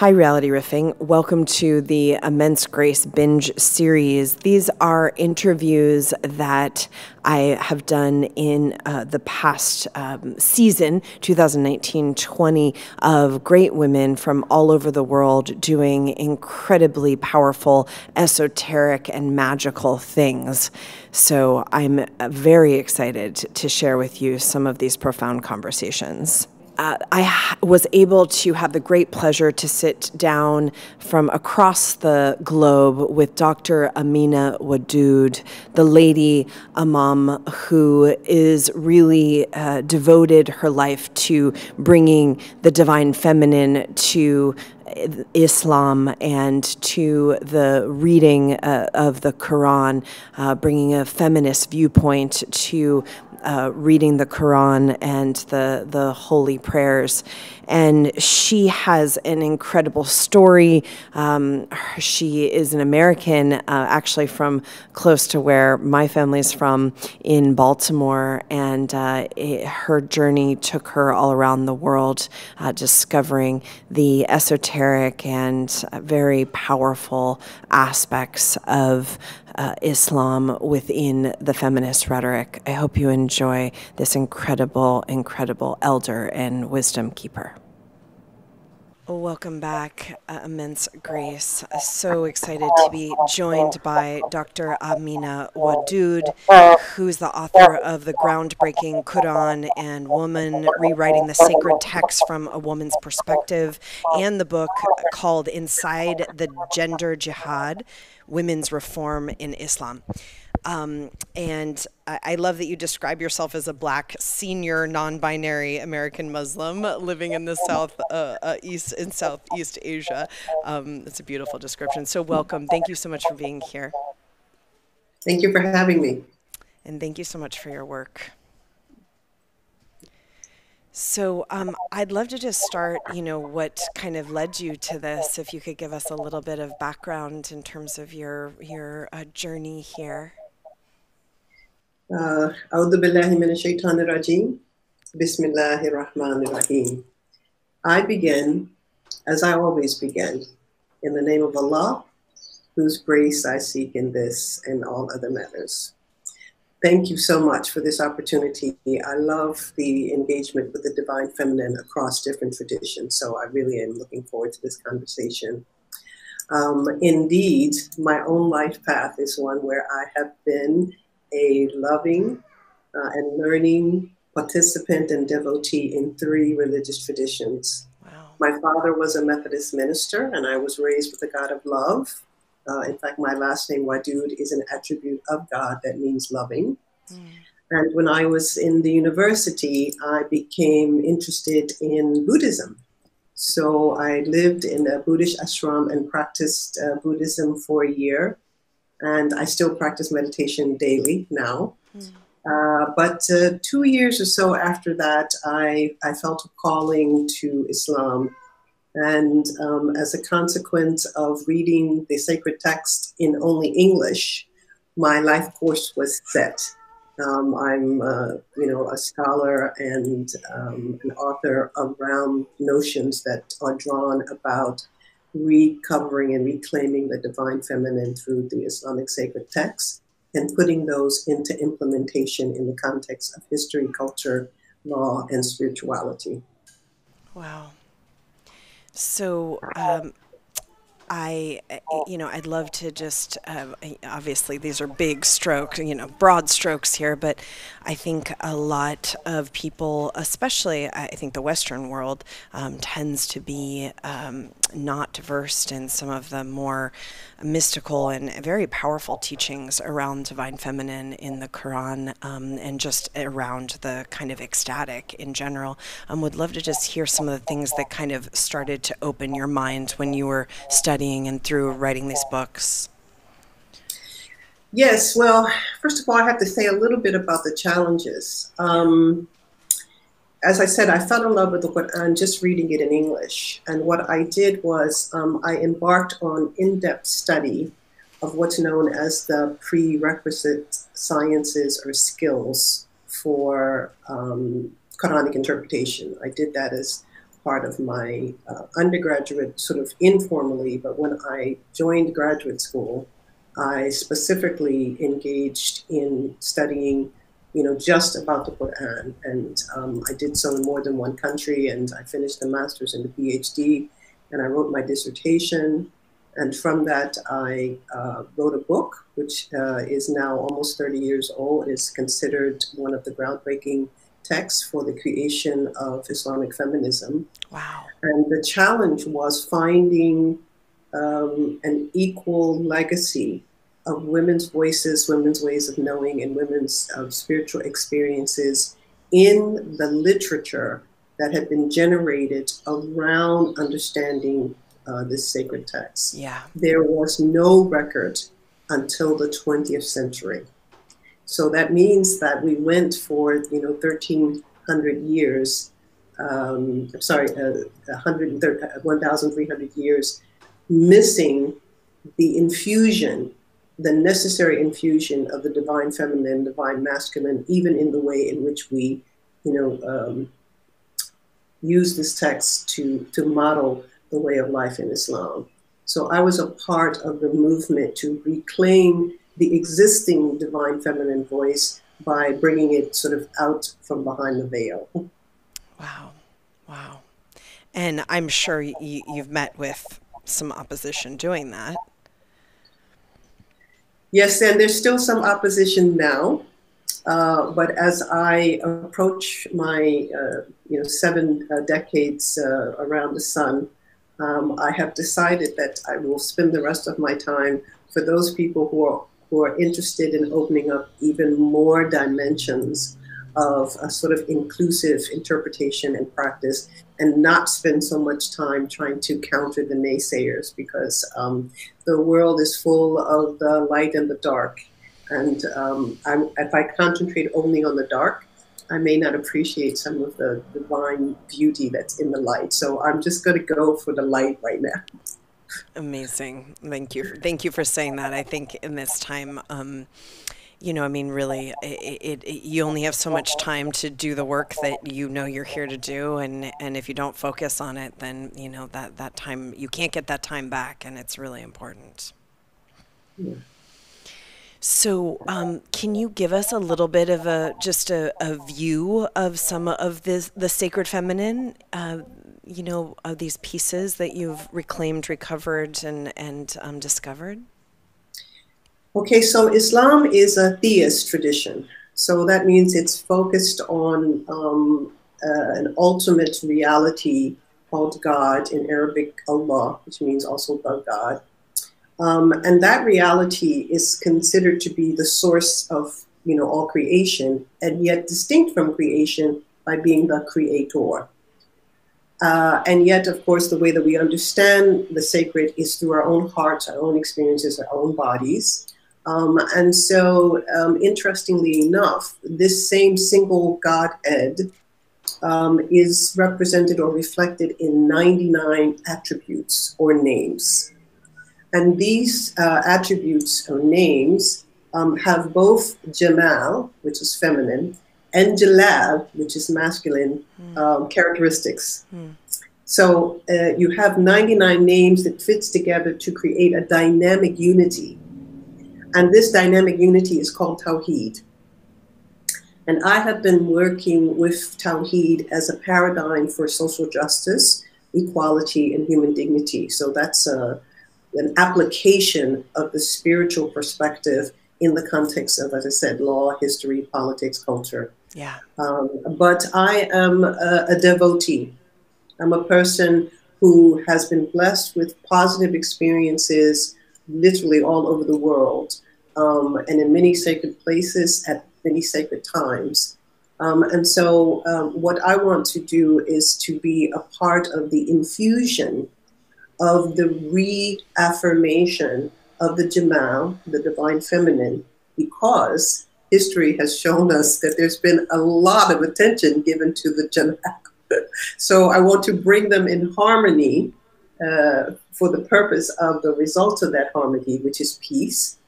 Hi, Reality Riffing. Welcome to the Immense Grace Binge series. These are interviews that I have done in the past season, 2019-20, of great women from all over the world doing incredibly powerful, esoteric, and magical things. So I'm very excited to share with you some of these profound conversations. I was able to have the great pleasure to sit down from across the globe with Dr. Amina Wadud, the lady Imam who is really devoted her life to bringing the divine feminine to Islam and to the reading of the Quran, bringing a feminist viewpoint to reading the Quran and the holy prayers. And she has an incredible story. She is an American, actually from close to where my family's from, in Baltimore, and her journey took her all around the world, discovering the esoteric and very powerful aspects of Islam within the feminist rhetoric. I hope you enjoy this incredible, incredible elder and wisdom keeper. Welcome back, Immense Grace. So excited to be joined by Dr. Amina Wadud, who's the author of the groundbreaking Qur'an and Woman, Rewriting the Sacred Text from a Woman's Perspective, and the book called Inside the Gender Jihad, Women's Reform in Islam. And I love that you describe yourself as a Black senior non-binary American Muslim living in the Southeast Asia. It's a beautiful description. So welcome. Thank you so much for being here. Thank you for having me. And thank you so much for your work. So I'd love to just start, what kind of led you to this, if you could give us a little bit of background in terms of your journey here. A'udhu billahi minash shaitanir rajim. Bismillahir rahmanir rahim. I begin, as I always begin, in the name of Allah, whose grace I seek in this and all other matters. Thank you so much for this opportunity. I love the engagement with the divine feminine across different traditions, so I really am looking forward to this conversation. Indeed, my own life path is one where I have been a loving and learning participant and devotee in 3 religious traditions. Wow. My father was a Methodist minister, and I was raised with the God of love. In fact, my last name, Wadud, is an attribute of God that means loving. And when I was in the university, I became interested in Buddhism. So I lived in a Buddhist ashram and practiced Buddhism for a year. And I still practice meditation daily now. But 2 years or so after that, I felt a calling to Islam. And as a consequence of reading the sacred text in only English, my life course was set. I'm, a scholar and an author around notions that are drawn about recovering and reclaiming the divine feminine through the Islamic sacred text and putting those into implementation in the context of history, culture, law, and spirituality. Wow. So I'd love to just, obviously these are big strokes, broad strokes here, but I think a lot of people, especially I think the Western world, tends to be not versed in some of the more mystical and very powerful teachings around divine feminine in the Quran, and just around the kind of ecstatic in general. Would love to just hear some of the things that kind of started to open your mind when you were studying and through writing these books. Yes, well, first of all, I have to say a little bit about the challenges. As I said, I fell in love with the Quran just reading it in English. And what I did was I embarked on in-depth study of what's known as the prerequisite sciences or skills for Quranic interpretation. I did that as part of my undergraduate, sort of informally, but when I joined graduate school, I specifically engaged in studying, just about the Quran. And I did so in more than one country, and I finished the master's and the PhD, and I wrote my dissertation. And from that, I wrote a book, which is now almost 30 years old. It's considered one of the groundbreaking texts for the creation of Islamic feminism. Wow. And the challenge was finding an equal legacy of women's voices, women's ways of knowing, and women's spiritual experiences in the literature that had been generated around understanding this sacred text. Yeah. There was no record until the 20th century. So that means that we went for 1,300 years, 1,300 years, missing the infusion, the necessary infusion of the divine feminine, divine masculine, even in the way in which we, use this text to model the way of life in Islam. So I was a part of the movement to reclaim the existing divine feminine voice by bringing it sort of out from behind the veil. Wow. Wow. And I'm sure you've met with some opposition doing that. Yes, and there's still some opposition now. But as I approach my 7 decades around the sun, I have decided that I will spend the rest of my time for those people who are interested in opening up even more dimensions of a sort of inclusive interpretation and practice, and not spend so much time trying to counter the naysayers, because the world is full of the light and the dark. And if I concentrate only on the dark, I may not appreciate some of the divine beauty that's in the light. So I'm just going to go for the light right now. Amazing. Thank you. Thank you for saying that. I think in this time, really, you only have so much time to do the work that you're here to do. And if you don't focus on it, then, that time, you can't get that time back. And it's really important. Yeah. So can you give us a little bit of a view of some of the sacred feminine, of these pieces that you've reclaimed, recovered, and discovered? Okay, so Islam is a theist tradition. So that means it's focused on an ultimate reality called God, in Arabic, Allah, which means also the God. And that reality is considered to be the source of, all creation, and yet distinct from creation by being the creator. And yet, of course, the way that we understand the sacred is through our own hearts, our own experiences, our own bodies. And so, interestingly enough, this same single Godhead is represented or reflected in 99 attributes or names. And these attributes or names have both Jamal, which is feminine, and Jalal, which is masculine, characteristics. So you have 99 names that fits together to create a dynamic unity. And this dynamic unity is called Tawheed. And I have been working with Tawheed as a paradigm for social justice, equality, and human dignity. So that's an application of the spiritual perspective in the context of, as I said, law, history, politics, culture. Yeah. But I am a devotee. I'm a person who has been blessed with positive experiences literally all over the world, and in many sacred places at many sacred times. And so what I want to do is to be a part of the infusion of the reaffirmation of the Jamal, the divine feminine, because history has shown us that there's been a lot of attention given to the Jamal. So I want to bring them in harmony for the purpose of the result of that harmony, which is peace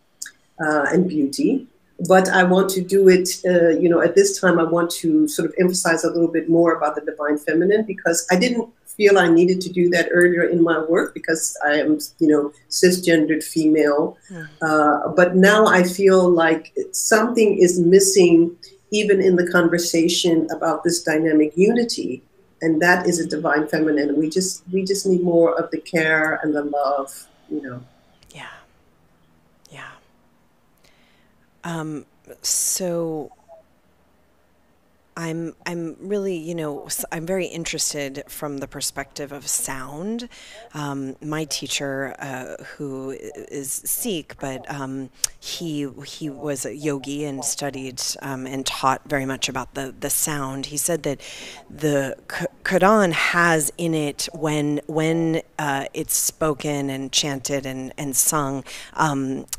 and beauty. But I want to do it, at this time, I want to sort of emphasize a little bit more about the divine feminine, because I didn't feel I needed to do that earlier in my work because I am, cisgendered female. But now I feel like something is missing even in the conversation about this dynamic unity. And that is a divine feminine. We just need more of the care and the love, Yeah. Yeah. So I'm really, I'm very interested from the perspective of sound. My teacher, who is Sikh, but he was a yogi and studied and taught very much about the sound. He said that the Quran has in it, when it's spoken and chanted and sung,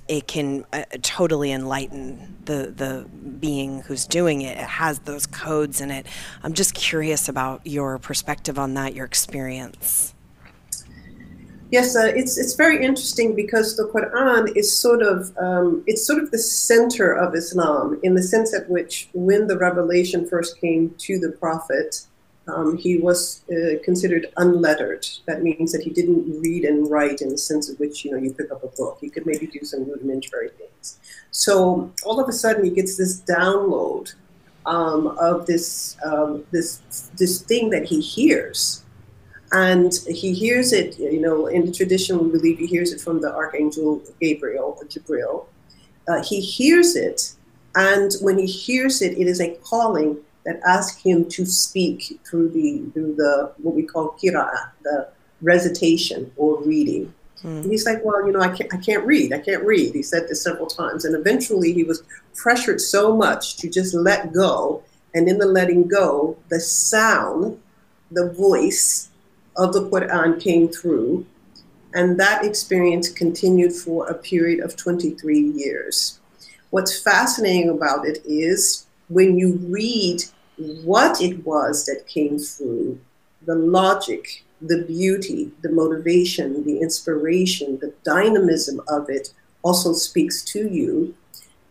it can totally enlighten the being who's doing it. It has those codes in it. I'm just curious about your perspective on that, your experience. Yes, it's very interesting because the Quran is sort of the center of Islam, in the sense at which when the revelation first came to the Prophet, he was considered unlettered. That means that he didn't read and write in the sense in which you pick up a book. He could maybe do some rudimentary things. So all of a sudden he gets this download of this thing that he hears. And he hears it, in the tradition, we believe he hears it from the Archangel Gabriel, or Jibril. He hears it, and when he hears it, it is a calling that asks him to speak through the what we call qira'ah, the recitation or reading. And he's like, well, I can't read. He said this several times. And eventually he was pressured so much to just let go. And in the letting go, the sound, the voice of the Quran came through. And that experience continued for a period of 23 years. What's fascinating about it is when you read what it was that came through, the logic, the beauty, the motivation, the inspiration, the dynamism of it also speaks to you.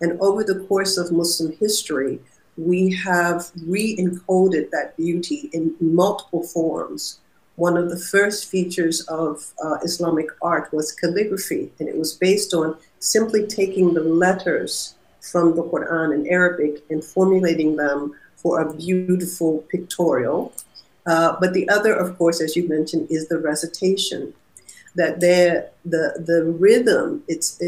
And over the course of Muslim history, we have re-encoded that beauty in multiple forms. One of the first features of Islamic art was calligraphy, and it was based on simply taking the letters from the Quran in Arabic and formulating them for a beautiful pictorial. But the other, of course, as you mentioned, is the recitation. That the rhythm, it's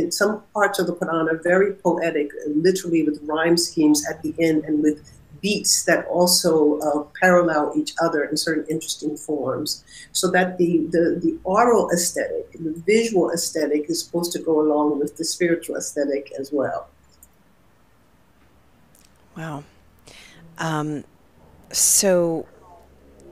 some parts of the Quran are very poetic, literally with rhyme schemes at the end and with beats that also parallel each other in certain interesting forms. So that the oral aesthetic, the visual aesthetic is supposed to go along with the spiritual aesthetic as well. Wow. So,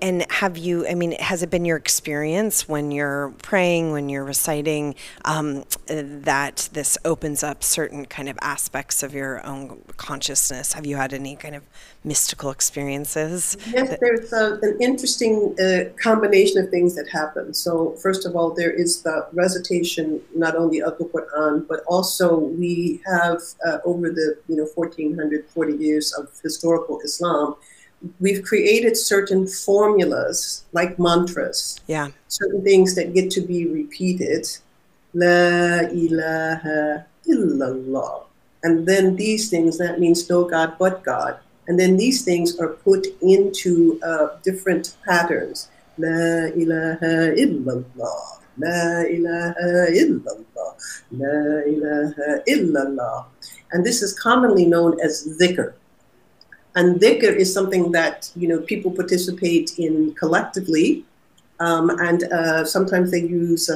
and has it been your experience when you're praying, when you're reciting, that this opens up certain kind of aspects of your own consciousness? Have you had any kind of mystical experiences? Yes, there's an interesting combination of things that happen. So first of all, there is the recitation, not only of the Quran, but also we have over the 1440 years of historical Islam, we've created certain formulas, like mantras, certain things that get to be repeated. La ilaha illallah. And then these things, that means no God but God. And then these things are put into different patterns. La ilaha illallah. La ilaha illallah. La ilaha illallah. And this is commonly known as dhikr. And dhikr is something that people participate in collectively, and sometimes they use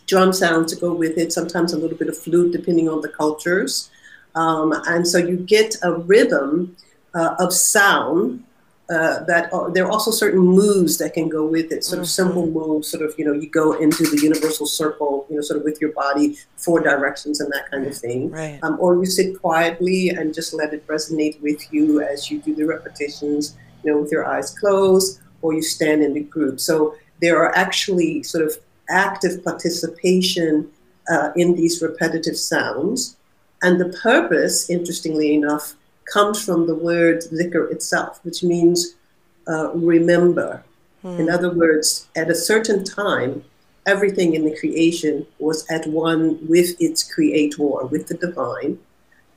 drum sound to go with it. Sometimes a little bit of flute, depending on the cultures, and so you get a rhythm of sound. There are also certain moves that can go with it, sort of simple moves, sort of, you go into the universal circle, sort of with your body, 4 directions and that kind of thing. Right. Or you sit quietly and just let it resonate with you as you do the repetitions, with your eyes closed, or you stand in the group. So there are actually sort of active participation in these repetitive sounds. And the purpose, interestingly enough, comes from the word dhikr itself, which means remember. In other words, at a certain time, everything in the creation was at one with its creator, with the divine.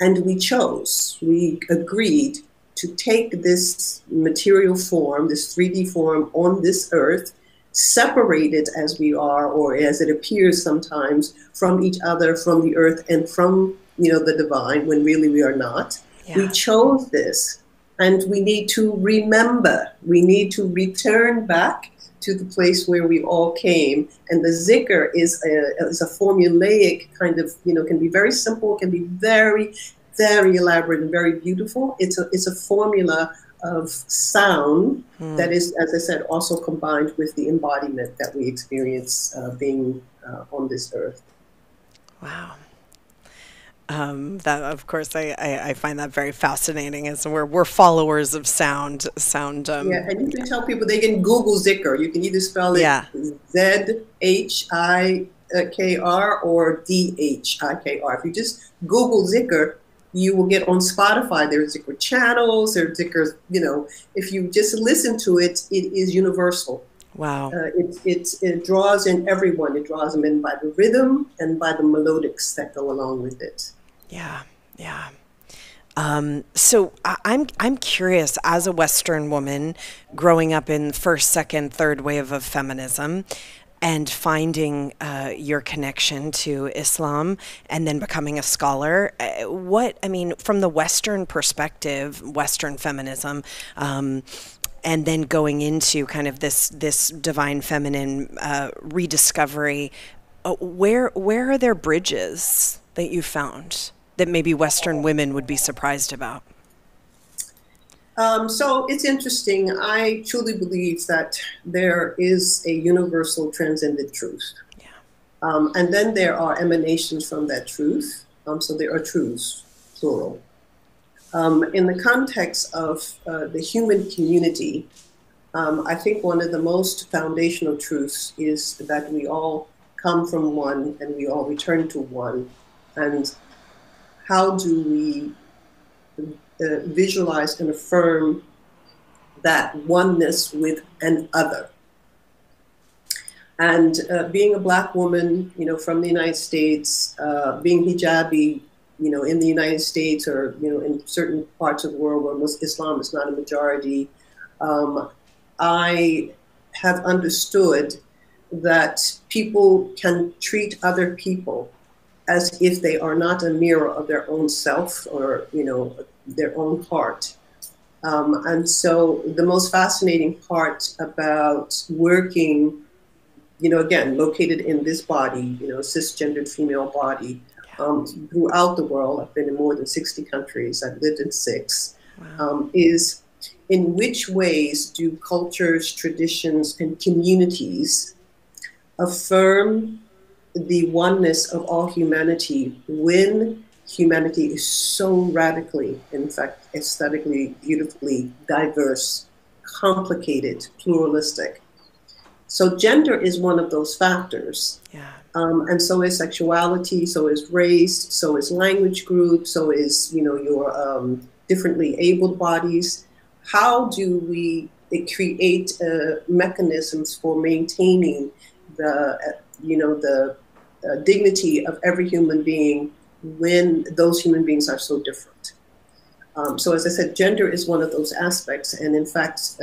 And we agreed to take this material form, this 3D form on this earth, separated as we are, or as it appears sometimes, from each other, from the earth, and from, the divine, when really we are not. Yeah. We chose this, and we need to remember. We need to return back to the place where we all came. And the zikr is a formulaic kind of, can be very simple, can be very, very elaborate and very beautiful. It's a formula of sound that is, as I said, also combined with the embodiment that we experience being on this earth. Wow. That, of course, I find that very fascinating, as we're followers of sound. Yeah, and you can tell people they can Google zikr. You can either spell it Z-H-I-K-R or D-H-I-K-R. If you just Google zikr, you will get on Spotify. There's zikr channels, there's zikr, if you just listen to it, it is universal. Wow. It draws in everyone. It draws them in by the rhythm and by the melodics that go along with it. Yeah, yeah. So I'm curious, as a Western woman growing up in first, second, third wave of feminism, and finding your connection to Islam and then becoming a scholar, from the Western perspective, Western feminism, and then going into kind of this divine feminine rediscovery, where are there bridges that you found that maybe Western women would be surprised about? So it's interesting. I truly believe that there is a universal transcendent truth. Yeah. And then there are emanations from that truth. So there are truths, plural. In the context of the human community, I think one of the most foundational truths is that we all come from one and we all return to one. And how do we visualize and affirm that oneness with an other? And being a Black woman, from the United States, being hijabi, in the United States or, in certain parts of the world where Islam is not a majority, I have understood that people can treat other people as if they are not a mirror of their own self or, their own heart. And so the most fascinating part about working, again, located in this body, cisgendered female body, throughout the world, I've been in more than 60 countries, I've lived in 6, is in which ways do cultures, traditions, and communities affirm the oneness of all humanity when humanity is so radically, in fact, aesthetically, beautifully diverse, complicated, pluralistic. So gender is one of those factors. Yeah. And so is sexuality, so is race, so is language group, so is, your differently abled bodies. How do we create mechanisms for maintaining the dignity of every human being when those human beings are so different? So as I said, gender is one of those aspects. And in fact,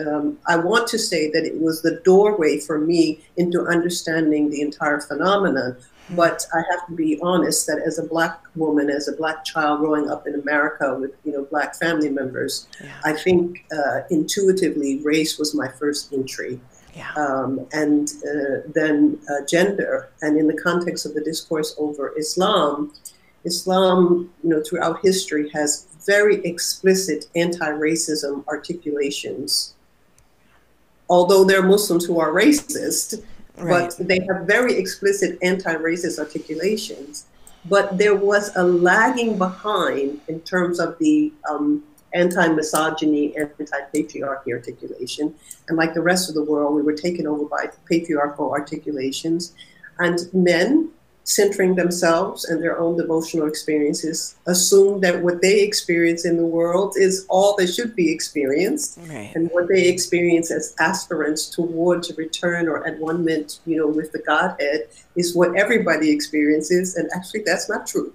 I want to say that it was the doorway for me into understanding the entire phenomenon. But I have to be honest that as a Black woman, as a Black child growing up in America with, Black family members, I think intuitively race was my first entry. Yeah. And then gender. And in the context of the discourse over Islam, throughout history has very explicit anti-racism articulations. Although there are Muslims who are racist, but they have very explicit anti-racist articulations. But there was a lagging behind in terms of the anti-misogyny and anti-patriarchy articulation. And like the rest of the world, we were taken over by patriarchal articulations. And men centering themselves and their own devotional experiences, assume that what they experience in the world is all that should be experienced, Right. and what they experience as aspirants towards a return or at one moment, with the Godhead, is what everybody experiences, and actually that's not true.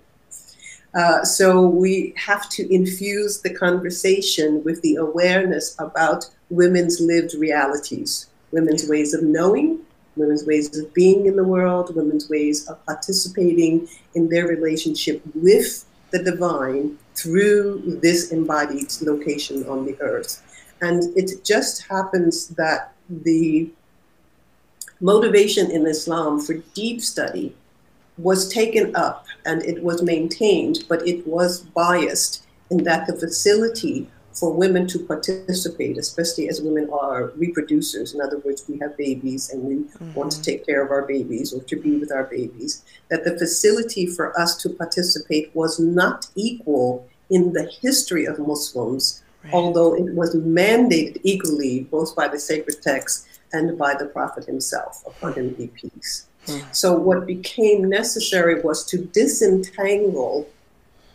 So we have to infuse the conversation with the awareness about women's lived realities, women's ways of knowing, women's ways of being in the world, women's ways of participating in their relationship with the divine through this embodied location on the earth. And it just happens that the motivation in Islam for deep study was taken up and it was maintained, but it was biased in that the facility for women to participate, especially as women are reproducers. In other words, we have babies and we want to take care of our babies or to be with our babies, that the facility for us to participate was not equal in the history of Muslims, right, although it was mandated equally both by the sacred text and by the Prophet himself, upon him be peace. So what became necessary was to disentangle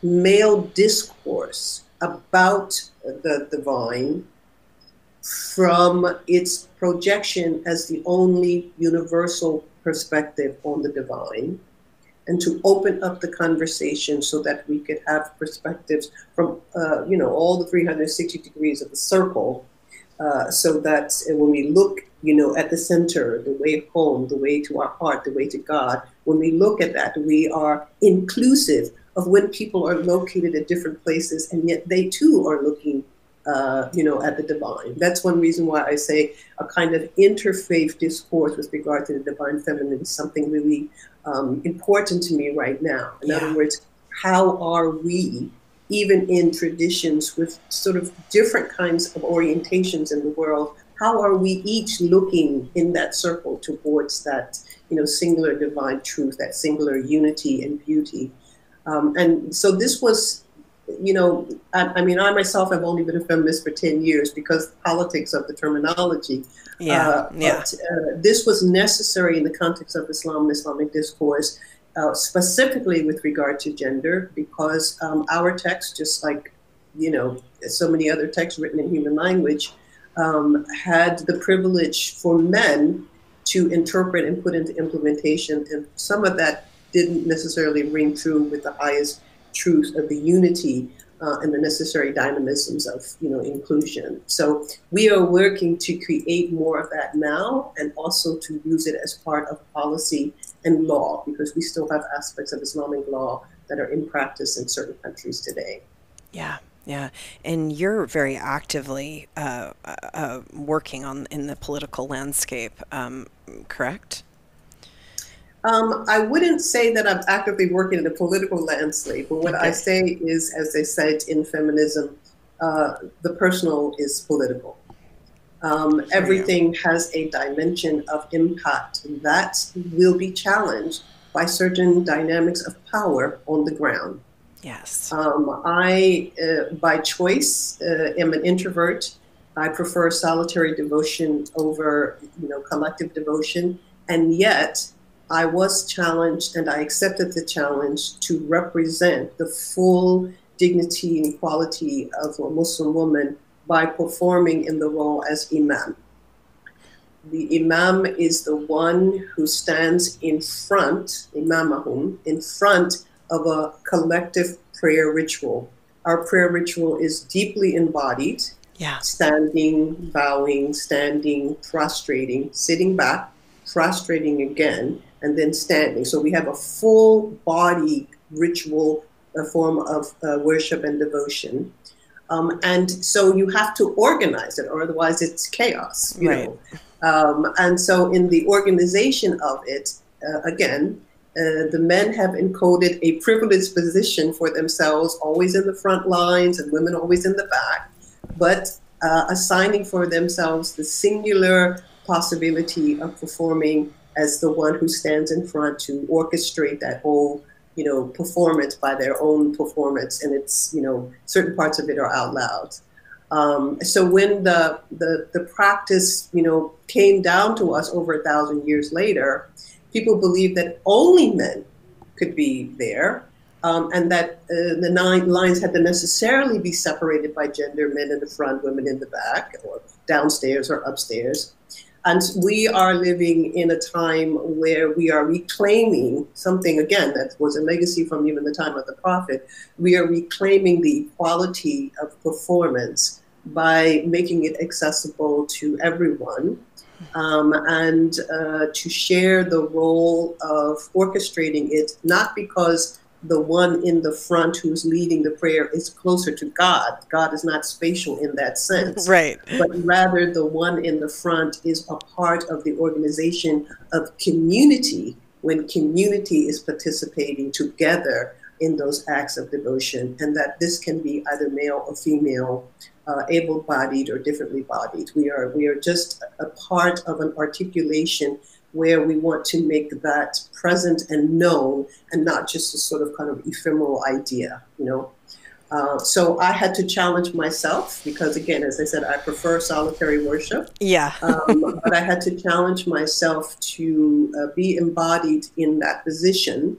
male discourse about the divine from its projection as the only universal perspective on the divine, and to open up the conversation so that we could have perspectives from all the 360 degrees of the circle, so that when we look at the center, the way home, the way to our heart, the way to God, when we look at that, we are inclusive of when people are located at different places, and yet they too are looking, at the divine. That's one reason why I say a kind of interfaith discourse with regard to the divine feminine is something really important to me right now. In other words, how are we, even in traditions with sort of different kinds of orientations in the world, how are we each looking in that circle towards that, singular divine truth, that singular unity and beauty? And so this was, I myself have only been a feminist for 10 years because of the politics of the terminology. But this was necessary in the context of Islam and Islamic discourse, specifically with regard to gender, because our text, just like, so many other texts written in human language, had the privilege for men to interpret and put into implementation, and some of that didn't necessarily ring true with the highest truth of the unity and the necessary dynamisms of inclusion. So we are working to create more of that now, and also to use it as part of policy and law, because we still have aspects of Islamic law that are in practice in certain countries today. Yeah, and you're very actively working in the political landscape, correct? I wouldn't say that I'm actively working in the political landscape, but what I say is, as they said in feminism, the personal is political. Everything has a dimension of impact that will be challenged by certain dynamics of power on the ground. Yes. I, by choice, am an introvert. I prefer solitary devotion over, collective devotion, and yet I was challenged, and I accepted the challenge to represent the full dignity and equality of a Muslim woman by performing in the role as imam. The imam is the one who stands in front, imamahum, in front of a collective prayer ritual. Our prayer ritual is deeply embodied, standing, bowing, standing, prostrating, sitting back, prostrating again, and then standing. So we have a full body ritual, a form of worship and devotion. And so you have to organize it, or otherwise it's chaos, you know. And so in the organization of it, again, the men have encoded a privileged position for themselves, always in the front lines and women always in the back, but assigning for themselves the singular possibility of performing as the one who stands in front to orchestrate that whole, performance by their own performance. And it's, certain parts of it are out loud. So when the practice, came down to us over 1,000 years later, people believed that only men could be there. And that the 9 lines had to necessarily be separated by gender, men in the front, women in the back, or downstairs or upstairs. And we are living in a time where we are reclaiming something, again, that was a legacy from even the time of the Prophet. We are reclaiming the equality of performance by making it accessible to everyone, and to share the role of orchestrating it, not because the one in the front who's leading the prayer is closer to God. God is not spatial in that sense. Right. But rather the one in the front is a part of the organization of community, when community is participating together in those acts of devotion, and that this can be either male or female, able-bodied or differently bodied. We are just a part of an articulation where we want to make that present and known, and not just a sort of kind of ephemeral idea, you know. So I had to challenge myself because, again, as I said, I prefer solitary worship. Yeah. But I had to challenge myself to be embodied in that position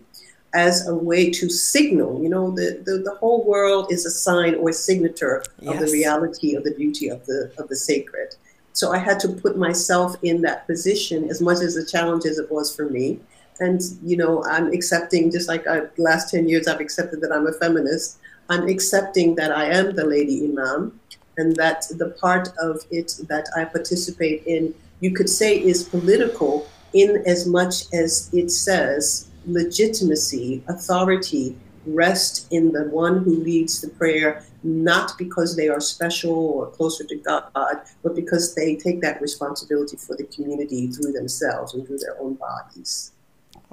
as a way to signal, you know, the whole world is a sign or a signature of the reality of the beauty of the sacred. So I had to put myself in that position, as much as a challenge as it was for me. And, you know, I'm accepting, just like the last 10 years, I've accepted that I'm a feminist. I'm accepting that I am the Lady Imam, and that the part of it that I participate in, you could say, is political in as much as it says legitimacy, authority, rest in the one who leads the prayer, not because they are special or closer to God, but because they take that responsibility for the community through themselves and through their own bodies.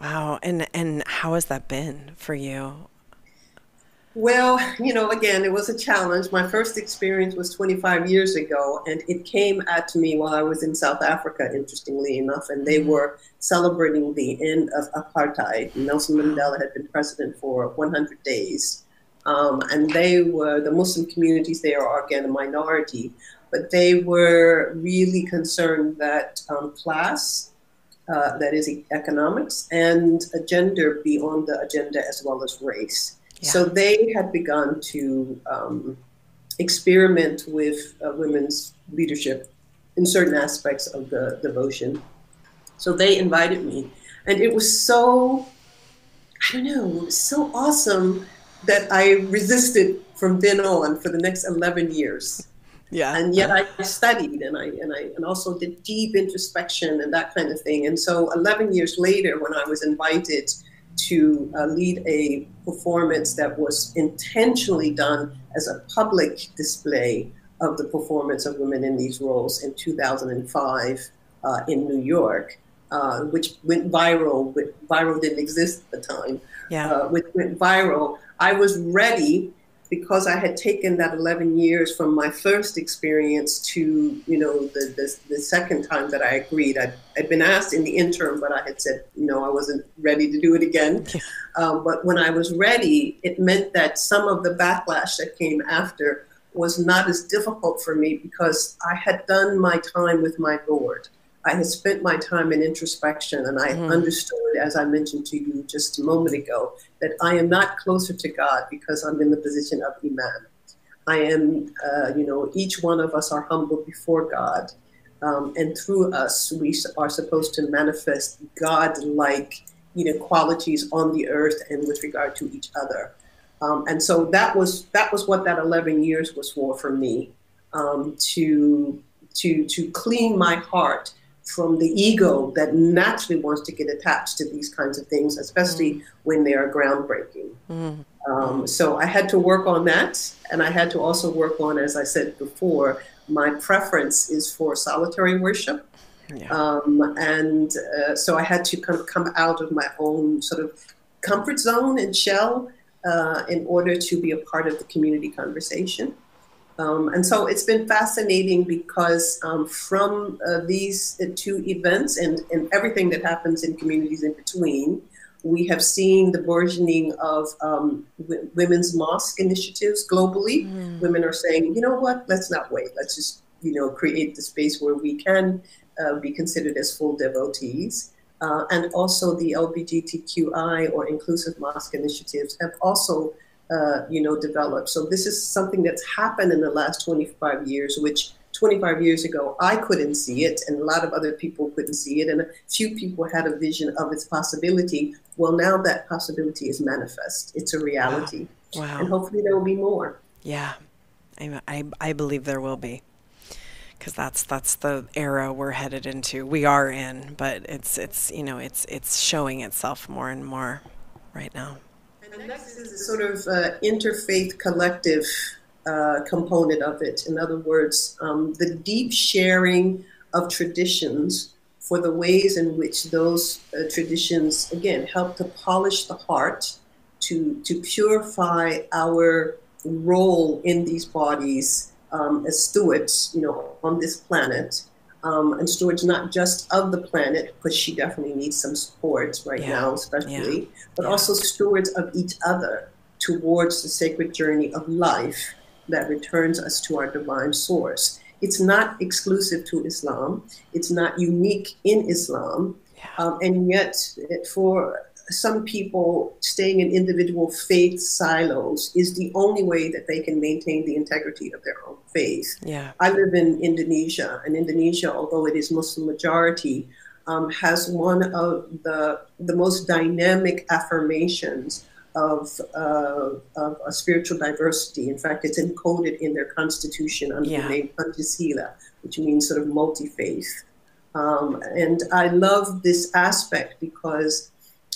Wow. And how has that been for you? Well, you know, again, it was a challenge. My first experience was 25 years ago, and it came at me while I was in South Africa, interestingly enough, and they were celebrating the end of apartheid. Nelson Mandela had been president for 100 days, and they were, the Muslim communities there are, again, a minority, but they were really concerned that class, that is economics, and gender be on the agenda as well as race. Yeah. So they had begun to experiment with women's leadership in certain aspects of the devotion. So they invited me, and it was so, I don't know, it was so awesome that I resisted from then on for the next 11 years. Yeah. And yet I studied and also did deep introspection and that kind of thing. And so 11 years later, when I was invited to lead a performance that was intentionally done as a public display of the performance of women in these roles in 2005 in New York, which went viral. Viral didn't exist at the time. Yeah. Which went viral. I was ready because I had taken that 11 years from my first experience to, you know, the second time that I agreed. I'd been asked in the interim, but I had said, you know, I wasn't ready to do it again. But when I was ready, it meant that some of the backlash that came after was not as difficult for me because I had done my time with my Lord. I had spent my time in introspection, and I understood, as I mentioned to you just a moment ago, that I am not closer to God because I'm in the position of Imam. I am, you know, each one of us are humble before God, and through us, we are supposed to manifest God-like, you know, qualities on the earth and with regard to each other. And so that was what that 11 years was for me, to clean my heart from the ego that naturally wants to get attached to these kinds of things, especially when they are groundbreaking. So I had to work on that, and I had to also work on, as I said before, my preference is for solitary worship. Yeah. So I had to kind of come out of my own sort of comfort zone and shell in order to be a part of the community conversation. And so it's been fascinating because from these two events and everything that happens in communities in between, we have seen the burgeoning of women's mosque initiatives globally. Women are saying, you know what, let's not wait. Let's just, you know, create the space where we can be considered as full devotees. and also the LGBTQI or inclusive mosque initiatives have also, developed. So this is something that's happened in the last 25 years, which 25 years ago, I couldn't see it, and a lot of other people couldn't see it, and a few people had a vision of its possibility. Well, now that possibility is manifest. It's a reality. Wow. And hopefully there will be more. Yeah, I believe there will be, because that's the era we're headed into. We are in, but it's showing itself more and more right now. And next is the sort of interfaith collective component of it. In other words, the deep sharing of traditions for the ways in which those traditions, again, help to polish the heart, to purify our role in these bodies as stewards, on this planet. And stewards not just of the planet, because she definitely needs some support right now, especially, but also stewards of each other towards the sacred journey of life that returns us to our divine source. It's not exclusive to Islam. It's not unique in Islam. And yet, for some people, staying in individual faith silos is the only way that they can maintain the integrity of their own faith. I live in Indonesia, and Indonesia, although it is Muslim majority, has one of the most dynamic affirmations of a spiritual diversity. In fact, it's encoded in their constitution under the name Pancasila, which means sort of multi-faith. And I love this aspect because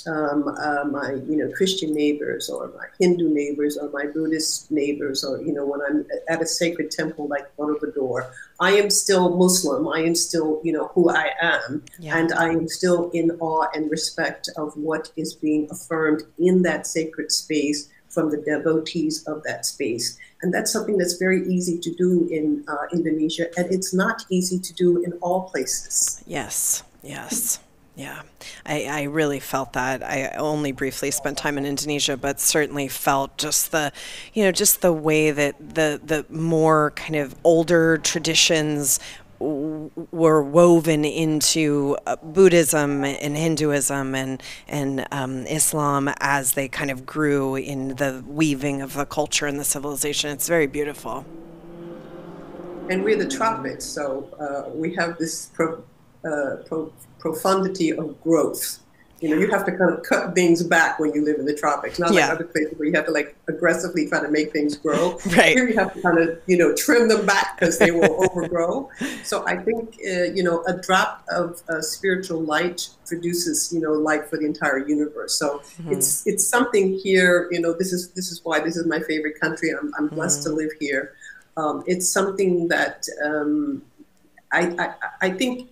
my Christian neighbors, or my Hindu neighbors, or my Buddhist neighbors, or when I'm at a sacred temple like Borobudur, I am still Muslim. I am still who I am, and I am still in awe and respect of what is being affirmed in that sacred space from the devotees of that space. And that's something that's very easy to do in Indonesia, and it's not easy to do in all places. Yes. Yeah, I really felt that. I only briefly spent time in Indonesia, but certainly felt just the way that the more kind of older traditions were woven into Buddhism and Hinduism and Islam as they kind of grew in the weaving of the culture and the civilization. It's very beautiful. And we're the tropics, so we have this profundity of growth. You have to kind of cut things back when you live in the tropics, not like other places where you have to like aggressively try to make things grow. Here you have to kind of, trim them back because they will overgrow. So I think, a drop of spiritual light produces, light for the entire universe. So it's something here, this is why this is my favorite country. I'm blessed to live here. It's something that I think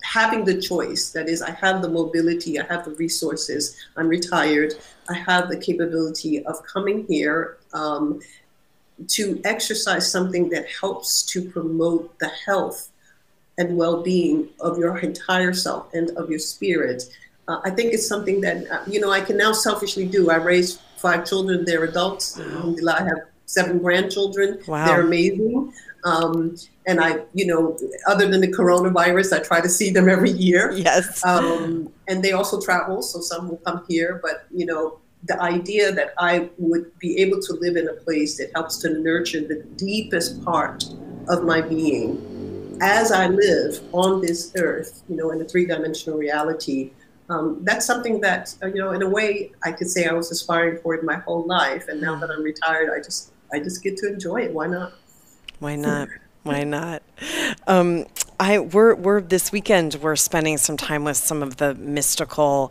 having the choice, that is, I have the mobility, I have the resources, I'm retired, I have the capability of coming here to exercise something that helps to promote the health and well-being of your entire self and of your spirit. I think it's something that, I can now selfishly do. I raised 5 children, they're adults. I have 7 grandchildren. They're amazing. And I, other than the coronavirus, I try to see them every year. And they also travel, so some will come here. But, the idea that I would be able to live in a place that helps to nurture the deepest part of my being as I live on this earth, in a 3-dimensional reality, that's something that, in a way, I could say I was aspiring for it my whole life. And now that I'm retired, I just get to enjoy it. Why not? Why not? Why not? We're this weekend, we're spending some time with some of the mystical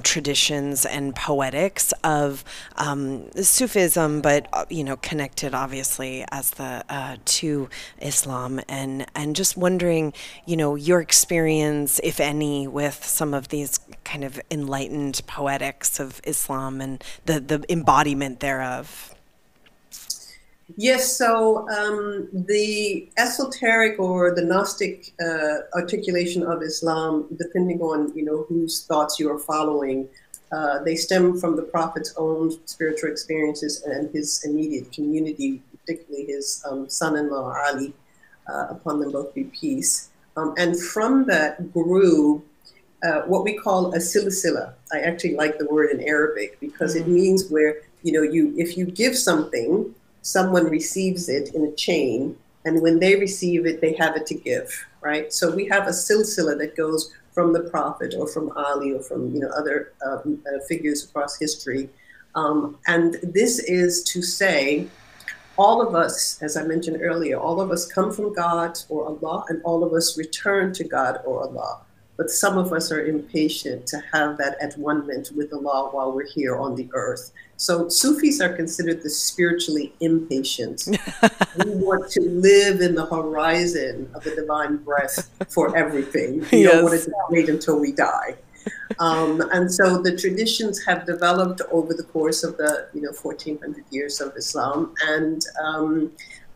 traditions and poetics of Sufism, but connected obviously as to Islam, and just wondering, your experience, if any, with some of these kind of enlightened poetics of Islam and the embodiment thereof. Yes, so the esoteric or the Gnostic articulation of Islam, depending on whose thoughts you are following, they stem from the Prophet's own spiritual experiences and his immediate community, particularly his son-in-law Ali, upon them both be peace. And from that grew what we call a silsila. I actually like the word in Arabic because it means where, if you give something, someone receives it in a chain, and when they receive it, they have it to give, right? So we have a silsila that goes from the Prophet or from Ali or from other figures across history. And this is to say, all of us, as I mentioned earlier, all of us come from God or Allah, and all of us return to God or Allah. But some of us are impatient to have that at one-ment with Allah while we're here on the earth. So Sufis are considered the spiritually impatient. We want to live in the horizon of the divine breath for everything. We don't want to wait until we die. And so the traditions have developed over the course of the 1400 years of Islam. And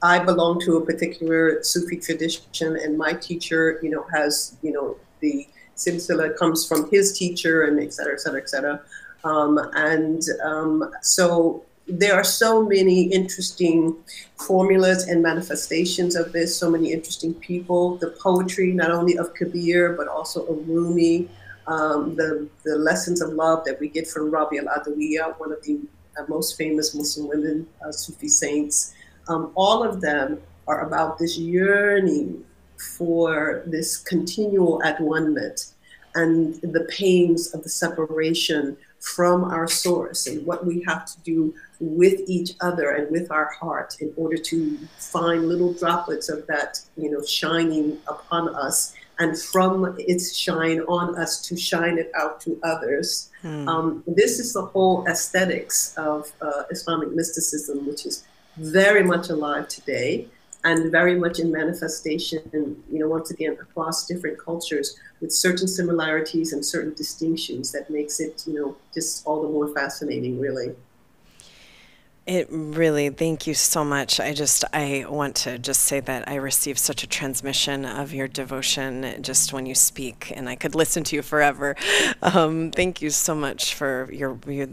I belong to a particular Sufi tradition, and my teacher, has, the silsila comes from his teacher, and et cetera, et cetera, et cetera. So there are so many interesting formulas and manifestations of this, so many interesting people, the poetry, not only of Kabir, but also of Rumi, the lessons of love that we get from Rabi al-Adawiya, one of the most famous Muslim women, Sufi saints. All of them are about this yearning for this continual at one-ment and the pains of the separation from our source, and what we have to do with each other and with our heart in order to find little droplets of that, shining upon us, and from its shine on us to shine it out to others. This is the whole aesthetics of Islamic mysticism, which is very much alive today and very much in manifestation, once again, across different cultures, with certain similarities and certain distinctions that makes it, just all the more fascinating, really. It really, thank you so much. I want to just say that I receive such a transmission of your devotion just when you speak, and I could listen to you forever. Thank you so much for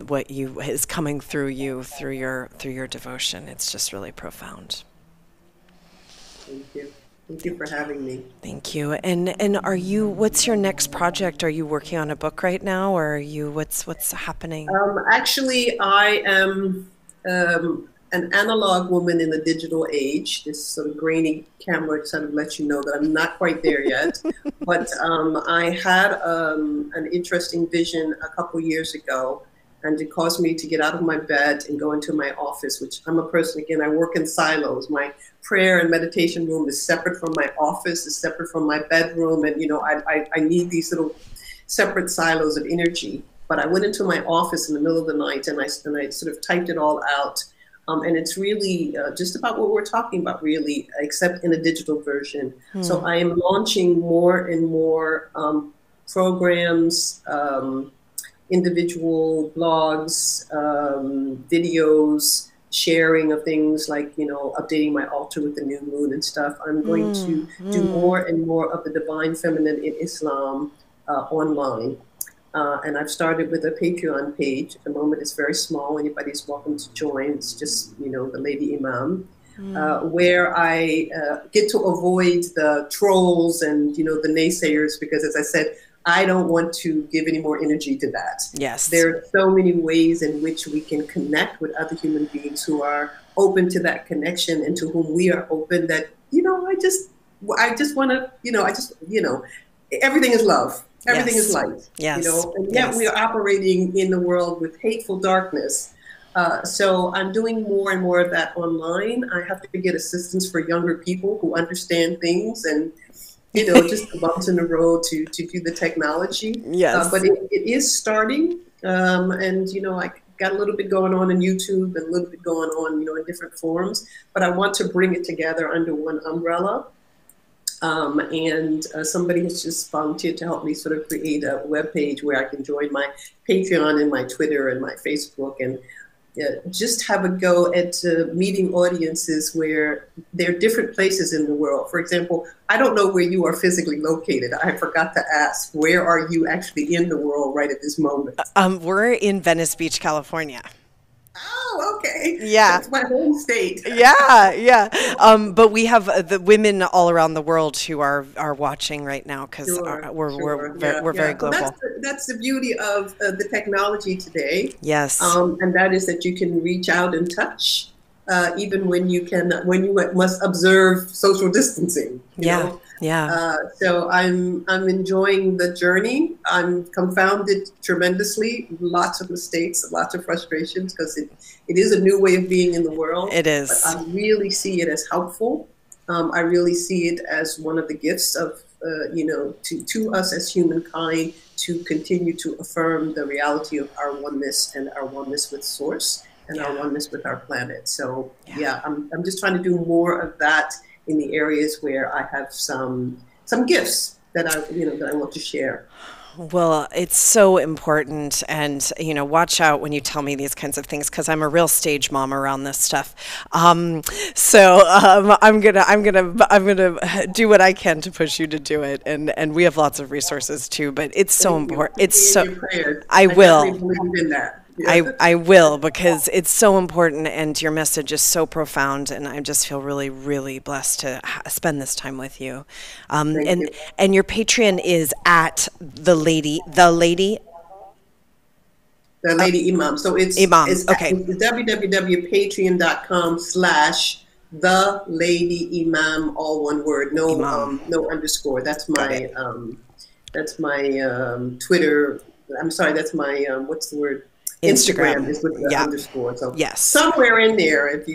what is coming through you, through your devotion. It's just really profound. Thank you. Thank you for having me. Thank you. And what's your next project? Are you working on a book right now, or what's happening? Actually, I am an analog woman in the digital age. This sort of grainy camera sort of lets you know that I'm not quite there yet. But I had an interesting vision a couple years ago, and it caused me to get out of my bed and go into my office, which I'm a person, again, I work in silos. My prayer and meditation room is separate from my office, is separate from my bedroom. And, I need these little separate silos of energy. But I went into my office in the middle of the night, and I sort of typed it all out. And it's really just about what we're talking about, really, except in a digital version. So I am launching more and more programs, individual blogs, videos, sharing of things like, updating my altar with the new moon and stuff. I'm going to do more and more of the divine feminine in Islam online. And I've started with a Patreon page. At the moment, it's very small. Anybody's welcome to join. It's just, the Lady Imam, where I get to avoid the trolls and, the naysayers, because as I said, I don't want to give any more energy to that. Yes. There are so many ways in which we can connect with other human beings who are open to that connection, and to whom we are open, that, I just want to, everything is love. Everything is light. Yes. And yet we are operating in the world with hateful darkness. So I'm doing more and more of that online. I have to get assistance for younger people who understand things, and just the bumps in the road to do the technology. Yes. But it is starting. And, I got a little bit going on in YouTube and a little bit going on, in different forums. But I want to bring it together under one umbrella. And somebody has just volunteered to help me sort of create a web page where I can join my Patreon and my Twitter and my Facebook, and just have a go at meeting audiences where there are different places in the world. For example, I don't know where you are physically located. I forgot to ask, where are you actually in the world right at this moment? We're in Venice Beach, California. Oh, Oh, okay. Yeah. That's my home state. Yeah, yeah. But we have the women all around the world who are watching right now because Sure, we're sure. Yeah, very yeah. Well, global. that's the beauty of the technology today. Yes. And that is that you can reach out and touch, even when you must observe social distancing. You Yeah, know? yeah. So I'm enjoying the journey. I'm confounded tremendously. Lots of mistakes, lots of frustrations because it is a new way of being in the world. It is. But I really see it as helpful. I really see it as one of the gifts of to us as humankind to continue to affirm the reality of our oneness and our oneness with Source and our oneness with our planet. So I'm just trying to do more of that in the areas where I have some gifts that I want to share. Well, it's so important, and watch out when you tell me these kinds of things because I'm a real stage mom around this stuff. I'm gonna do what I can to push you to do it, and we have lots of resources too. But it's so important. It's so. I will. Believe in that. Yeah. I will, because it's so important and your message is so profound, and I just feel really, really blessed to spend this time with you. Thank you. And your Patreon is at the lady Imam. So it's Imam. It's www.patreon.com/the lady imam, all one word, no underscore. That's my Twitter. I'm sorry, that's my what's the word? Instagram is with the underscore. So yes, somewhere in there, if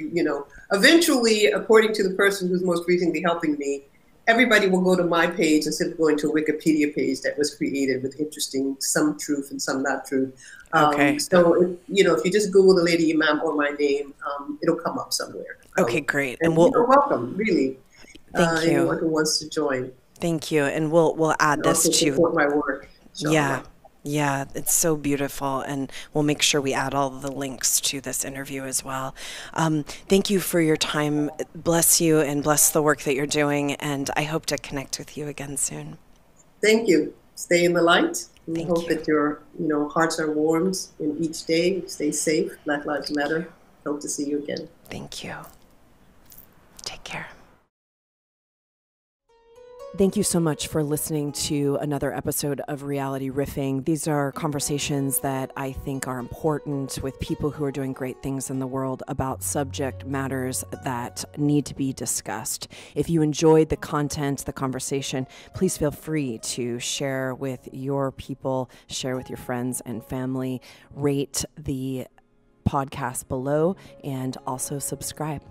eventually, according to the person who's most recently helping me, everybody will go to my page instead of going to a Wikipedia page that was created with some truth and some not truth. Okay. So if you just Google the Lady Imam or my name, it'll come up somewhere. Okay, great. And you're welcome, really. Thank you. Anyone who wants to join. Thank you, and we'll add this to support my work. Yeah, it's so beautiful, and we'll make sure we add all the links to this interview as well. Thank you for your time. Bless you and bless the work that you're doing, and I hope to connect with you again soon. Thank you. Stay in the light. We hope that your hearts are warmed in each day. Stay safe. Black Lives Matter. Hope to see you again. Thank you. Take care. Thank you so much for listening to another episode of Reality Riffing. These are conversations that I think are important with people who are doing great things in the world about subject matters that need to be discussed. If you enjoyed the content, the conversation, please feel free to share with your people, share with your friends and family, rate the podcast below, and also subscribe.